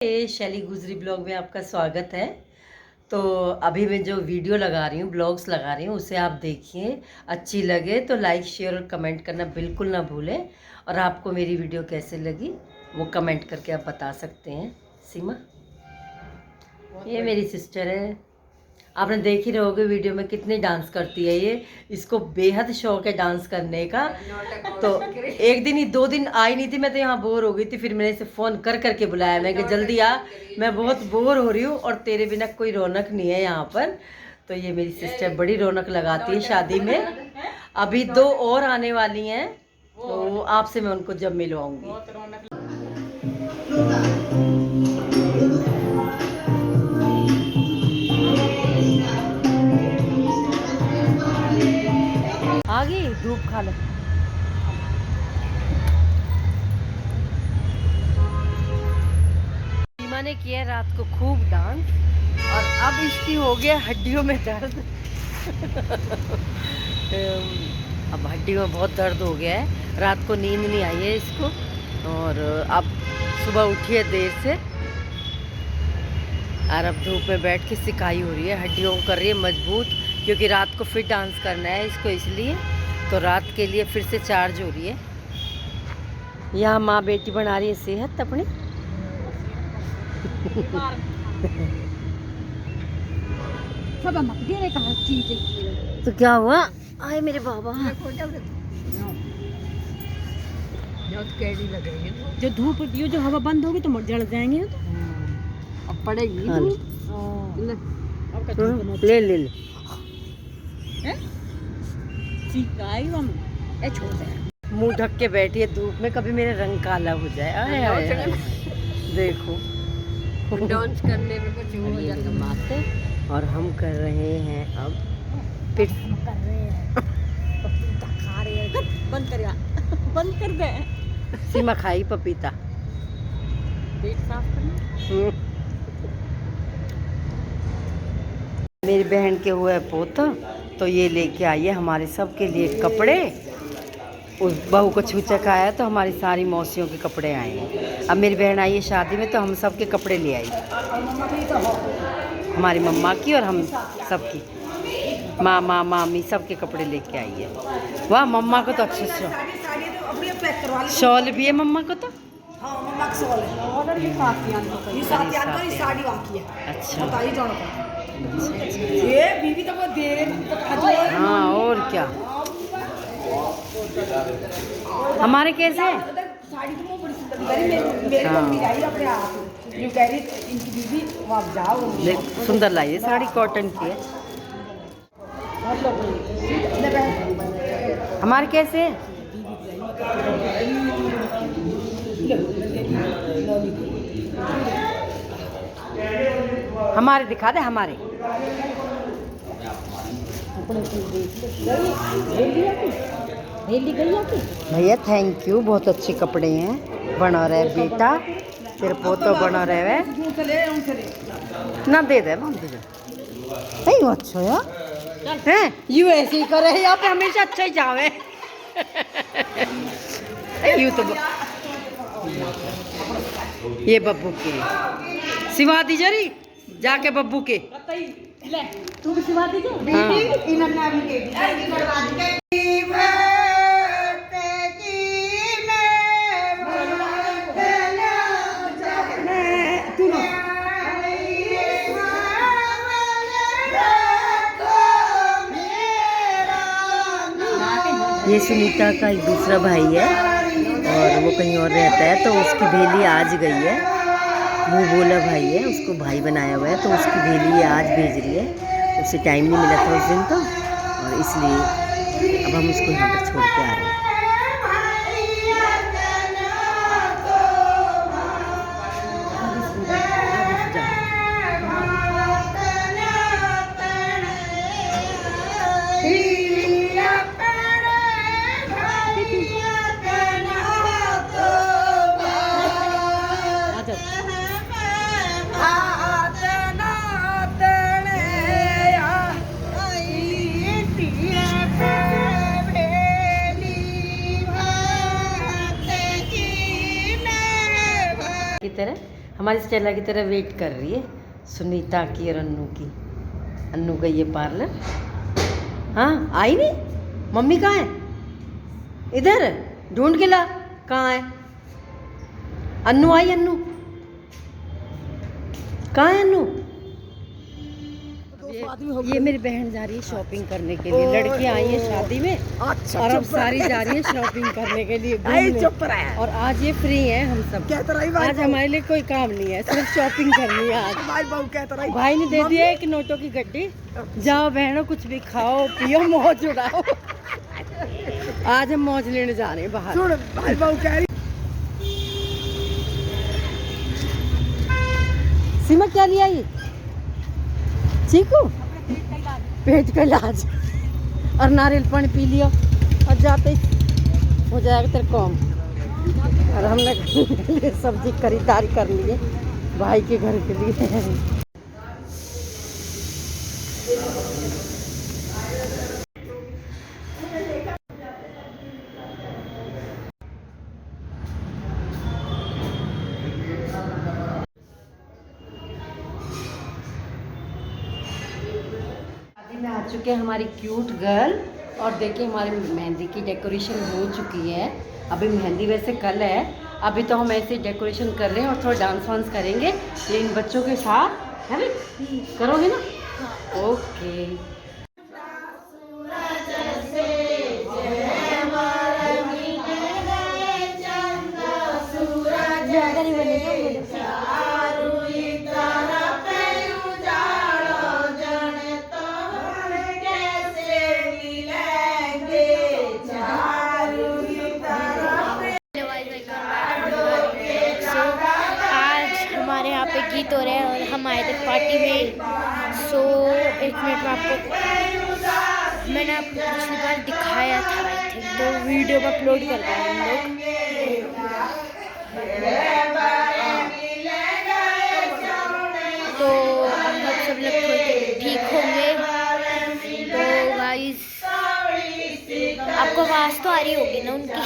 शैली गुजरी ब्लॉग में आपका स्वागत है। तो अभी मैं जो वीडियो लगा रही हूँ, ब्लॉग्स लगा रही हूँ, उसे आप देखिए। अच्छी लगे तो लाइक, शेयर और कमेंट करना बिल्कुल ना भूलें। और आपको मेरी वीडियो कैसे लगी वो कमेंट करके आप बता सकते हैं। सीमा, ये मेरी सिस्टर है। आपने देख ही रहोगे वीडियो में कितनी डांस करती है ये। इसको बेहद शौक है डांस करने का। तो एक दिन ही 2 दिन आई नहीं थी, मैं तो यहाँ बोर हो गई थी। फिर मैंने इसे फ़ोन कर करके बुलाया, मैं कि जल्दी आ, मैं बहुत बोर हो रही हूँ और तेरे बिना कोई रौनक नहीं है यहाँ पर। तो ये मेरी सिस्टर बड़ी रौनक लगाती है शादी में। अभी 2 और आने वाली हैं, तो आपसे मैं उनको जब मिलवाऊंगी। आ गई धूप खा लो। सीमा ने किया रात को खूब डांस और अब इसकी हो गया हड्डियों में दर्द। अब हड्डियों में बहुत दर्द हो गया है। रात को नींद नहीं आई है इसको और अब सुबह उठी है देर से और अब धूप में बैठ के सिकाई हो रही है। हड्डियों को कर रही है मजबूत, क्योंकि रात को फिर डांस करना है इसको, इसलिए तो रात के लिए फिर से चार्ज हो रही है। यहाँ माँ बेटी बना रही है सेहत अपनी। तो क्या हुआ? आए मेरे बाबा, जो धूप जो हवा बंद होगी तो जल जाएंगे। अब पड़ेगी ले ले ले। मुंह ढक के बैठी है धूप में, कभी मेरा रंग काला हो जाए। आए आए देखो डांस करने में कुछ हो जाता माते। और हम कर रहे हैं अब पिट कर रहे हैं, पपीता खा रहे हैं। बंद कर, बंद कर दे। सीमा खाई पपीता। पेट साफ करना। मेरी बहन के हुए पोता, तो ये लेके आई है हमारे सब के लिए कपड़े। उस बहू को छूचक आया तो हमारी सारी मौसियों के कपड़े आए हैं। अब मेरी बहन आई है शादी में तो हम सब के कपड़े ले आई, हमारी मम्मा की और हम सब की। मामा मामी सब के कपड़े लेके आई है। वाह, मम्मा को तो अच्छे से शॉल भी है मम्मा को तो। अच्छा, हाँ और क्या। हमारे कैसे हैं? देख, सुंदर लाई है साड़ी, कॉटन की है। हमारे कैसे हैं? हमारे दिखा दे हमारे। भैया थैंक यू, बहुत अच्छे कपड़े हैं। बना रहे बेटा, तेरे पोतो बना रहे ना, दे दे नहीं वो अच्छा यार हैं। यू ऐसे ही करे यहाँ पे, हमेशा अच्छा ही जावे। यू तो ये बब्बू के सिवा दी जरी जाके, बब्बू के तू भी सिवा दीजिए। ये सुनीता का एक दूसरा भाई है और वो कहीं और रहता है, तो उसकी भेली आज गई है। मुँह बोला भाई है, उसको भाई बनाया हुआ है, तो उसकी भेली आज भेज रही है। उसे टाइम नहीं मिला था उस दिन तो, और इसलिए अब हम उसको यहाँ पर छोड़ के आ रहे हैं। की तरह हमारी स्टेला की तरह वेट कर रही है, सुनीता की और अन्नू की। अन्नू गई है पार्लर। हाँ आई नहीं, मम्मी कहाँ है? इधर ढूंढ के ला, कहाँ है? अन्नू आई? अन्नू कहाँ है? अन्नू ये मेरी बहन जा रही है शॉपिंग करने के लिए। लड़कियां आई हैं शादी में अच्छा, और अब सारी जा रही हैं शॉपिंग करने के लिए घूमने। और आज ये फ्री हैं हम सब। आज हमारे लिए कोई काम नहीं है, सिर्फ शॉपिंग करनी है आज। भाई ने दे दिया एक नोटों की गड्डी, जाओ बहनों कुछ भी खाओ पियो मौज उड़ाओ। आज हम मौज लेने जा रहे हैं बाहर। सुन भाई बहू कह रही सीमा क्या लिया ये? चीकू पेट का इलाज और नारियल पानी पी लिया और जाते ही हो जाएगा तेरे काम। और हमने सब्जी खरीदारी कर ली है भाई के घर के लिए। में आ चुके हैं हमारी क्यूट गर्ल। और देखिए हमारी मेहंदी की डेकोरेशन हो चुकी है। अभी मेहंदी वैसे कल है, अभी तो हम ऐसे डेकोरेशन कर रहे हैं और थोड़ा डांस वांस करेंगे ये इन बच्चों के साथ, है ना? करोगे ना? ओके। गीत हो रहे हैं और हम आए थे पार्टी में। सो एक मिनट में आपको मैंने आपको पिछली बार दिखाया था आई थिंक, तो वीडियो में अपलोड कर रहे हैं हम लोग। तो हम लोग सब लोग थोड़े ठीक होंगे। तो गाइस आपको आवाज़ तो आ रही होगी ना उनकी।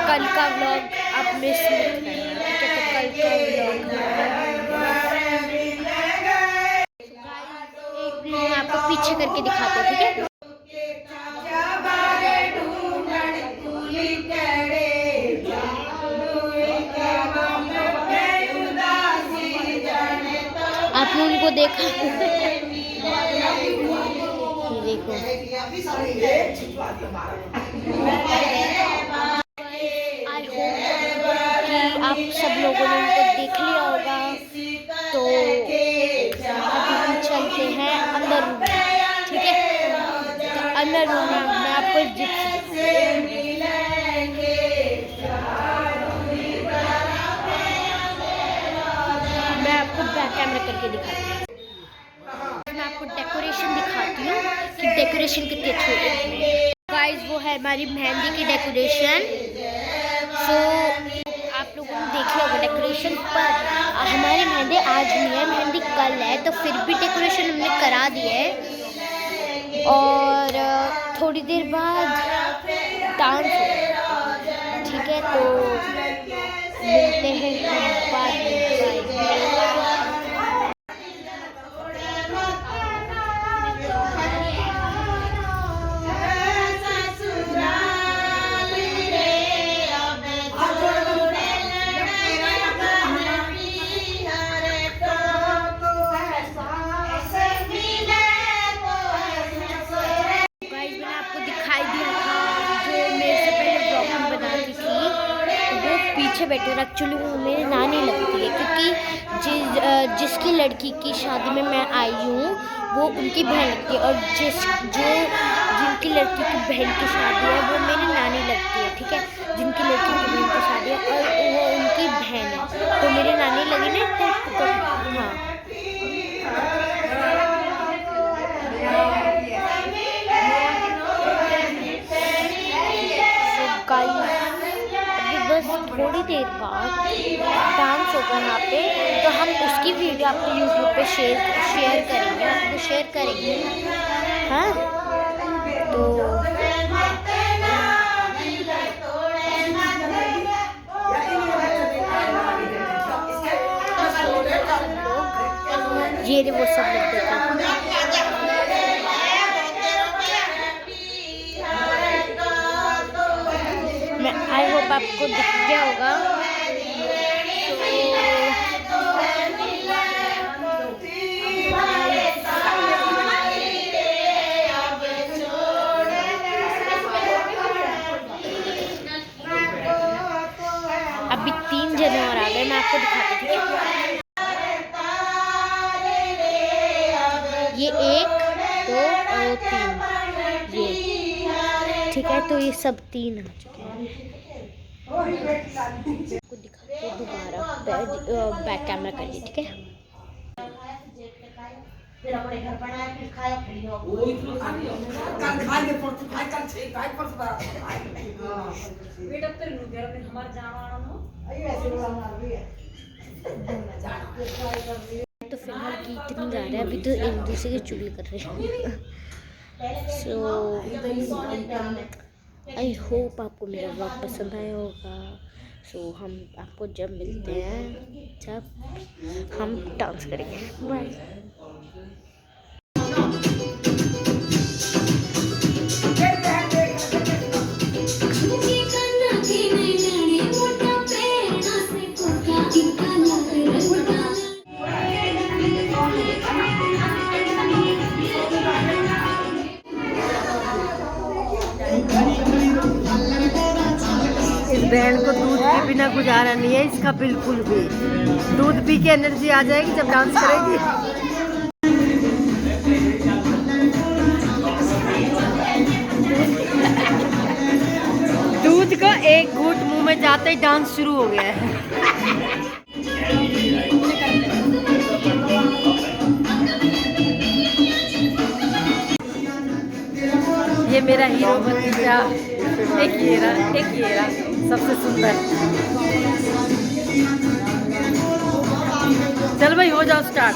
कल का व्लॉग आप मिस मत करना, ठीक है? तो कल का व्लॉग एक मैं आपको पीछे करके दिखाता हूँ, ठीक है? आपने उनको देखा? देखो आई होप कि आप सब लोगों ने उनको देख लिया होगा। तो अभी हम चलते हैं अंदर रूम, ठीक है? तो अंदर रूम में मैं आपको जिप्स मैं आपको बैक कैमरा करके दिखाती हूँ। मैं आपको डेकोरेशन दिखाती हूँ कि डेकोरेशन कितनी अच्छी है। गाइस वो है हमारी मेहंदी की डेकोरेशन। सो आप लोगों ने देख लिया होगा डेकोरेशन, पर हमारी मेहंदी आज नहीं है, मेहंदी कल है। तो फिर भी डेकोरेशन हमने करा दी है और थोड़ी देर बाद डांस होगा, ठीक है? तो मिलते हैं बाद में। बैठे और एक्चुअली वो मेरी नानी लगती है, क्योंकि जिसकी लड़की की शादी में मैं आई हूँ वो उनकी बहन लगती है, और जिनकी लड़की की बहन की शादी है वो मेरी नानी लगती है, ठीक है? जिनकी लड़की की बहन की शादी है और वो उनकी बहन है, तो मेरी नानी लगी ना। तो हाँ बस थोड़ी थोड़ी देर बाद डांस होगा यहाँ पे, तो हम उसकी वीडियो आपको यूट्यूब पे शेयर करेंगे, आपको शेयर करेंगे। हाँ, तो ये वो सब लोग देखो। मैं आई होप आपको दिख गया होगा। अभी 3 जने और आ गए, मैं आपको दिखाती हूँ। ये 1 2 और 3, ये ठीक है। तो ये सब 3 आ चुके हैं। आपको दिखाते हैं दोबारा, बैक कैमरा करिए, ठीक है। तो फिलहाल गीत नहीं गा रहे हैं, अभी तो एक दूसरे की चुगली कर रहे हैं। सो आई होप आपको मेरा व्लॉग पसंद आया होगा। सो हम आपको जब मिलते हैं, जब हम डांस करेंगे। बाय। इस बहन को दूध के बिना गुजारा नहीं है इसका बिल्कुल भी। दूध पी के एनर्जी आ जाएगी जब डांस करेगी। दूध का एक घूंट मुंह में जाते ही डांस शुरू हो गया है। ये मेरा हीरो भतीजा, एक ये रहा सबसे सुंदर। चल भाई हो जाओ स्टार्ट।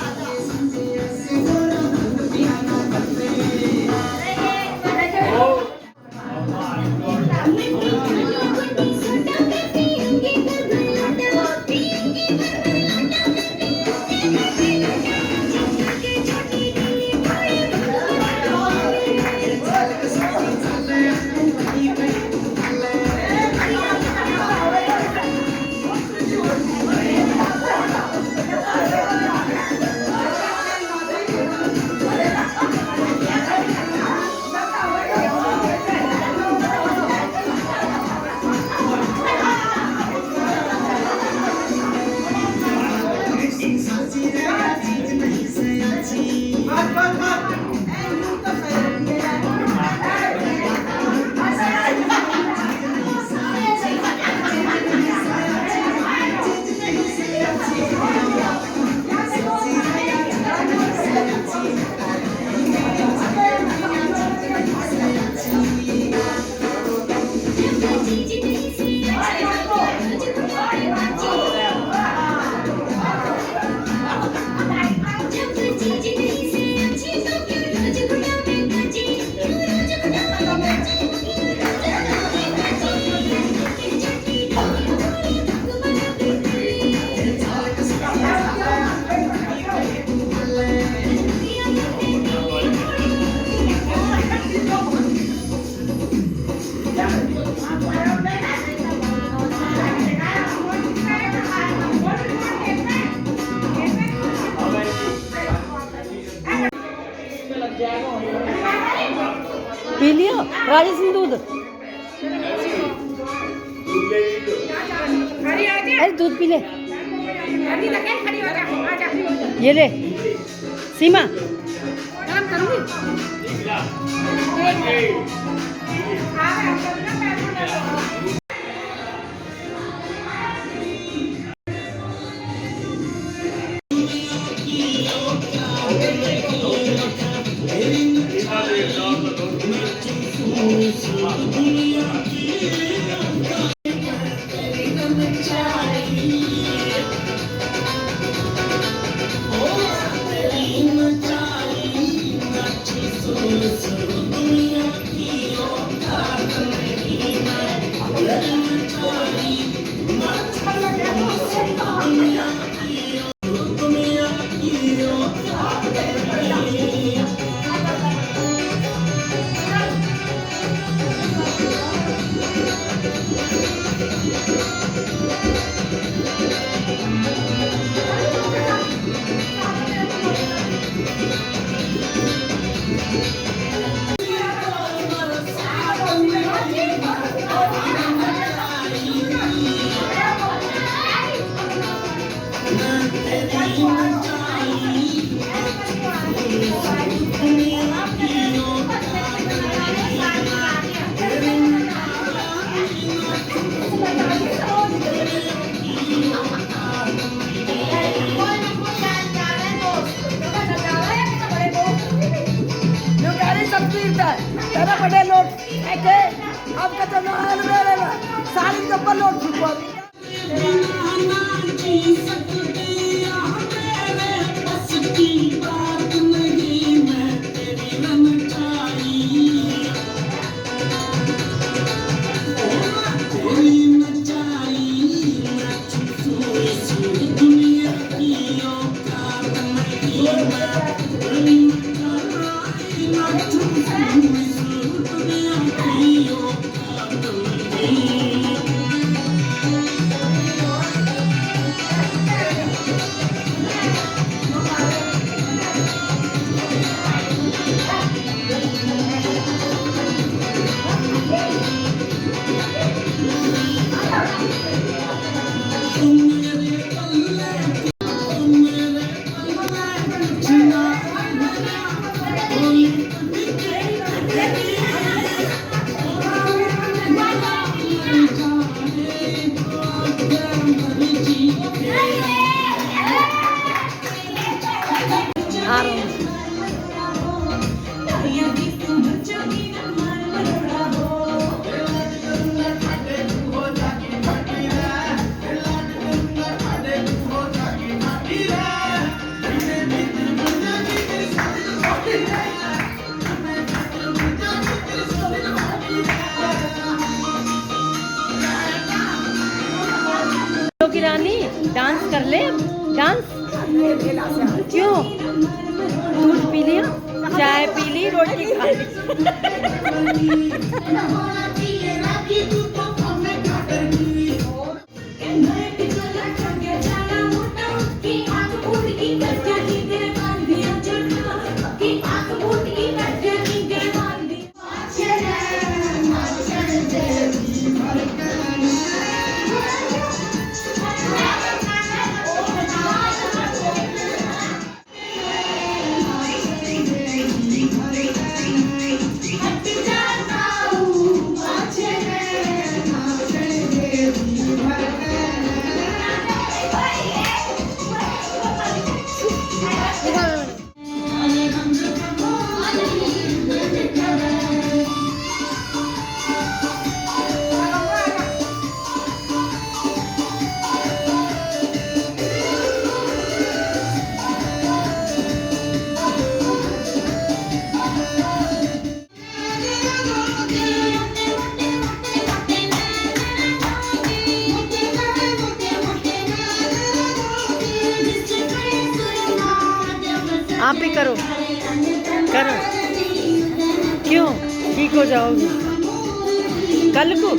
पी लिया राजेश सिंह दूध। अरे दूध पी ले। ये ले सीमा। तेरा बड़े लोट ऐसे आपका तो नाल मेरे में सारी के ऊपर लोट छुपा की रानी डांस कर ले डांस क्यों दूध पी लिया चाय पी ली रोटी खा ली आप भी करो करो क्यों ठीक हो जाओगी कल को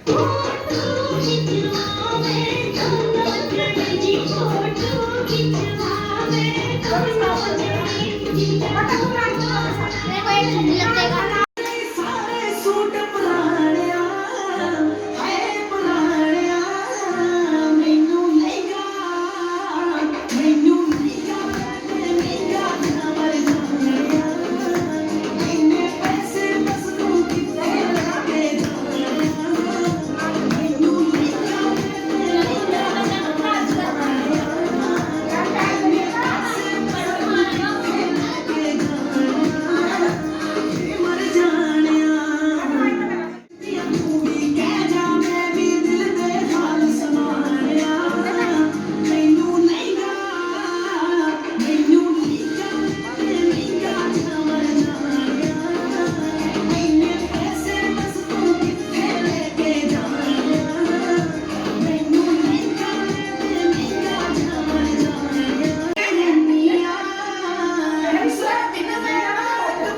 मेरे को एक छत लग जाएगा। सारे सूट पुराणिया है पुराणिया मैनू लहंगा लहंगा मर जानिया इन्ने पैसे बस तू किथे लगे जानिया मैनू लहंगा मर जानिया इन्ने पैसे बस तू किथे लगे जानिया मर जानिया तू भी कह जा मैं भी दिल दे हाल सुनानिया मैनू लहंगा लहंगा मर जानिया इन्ने पैसे बस तू किथे लेके जानिया मैनू लहंगा मर जानिया सब दिन मेरा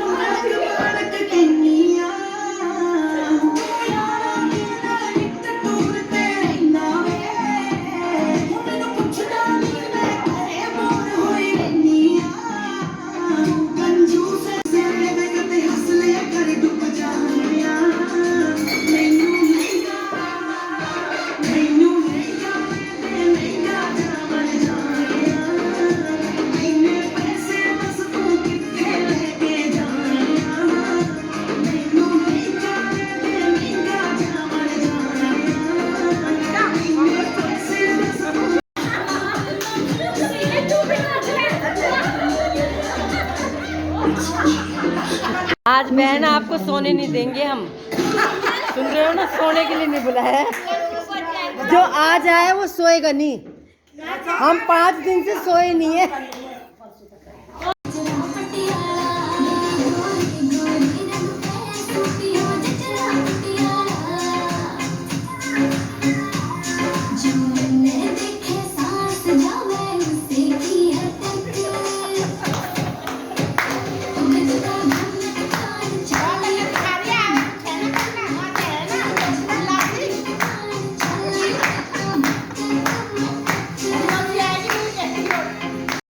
मारक किन्निया यारा मेरा नित टूर ते रहना वे मैनू पुछदा नहीं मैं घरे बोर होई रहनिया कंजूस सिरे दे कते हंस लिया कर डुब जानिया मैनू लहंगा मर जानिया इन्ने पैसे बस तू किथे लेके जानिया मैनू लहंगा मर जानिया इन्ने पैसे बस तू आज बहन आपको सोने नहीं देंगे हम, सुन रहे हो ना, सोने के लिए नहीं बुलाया है। जो आज आए वो सोएगा नहीं, हम 5 दिन से सोए नहीं है।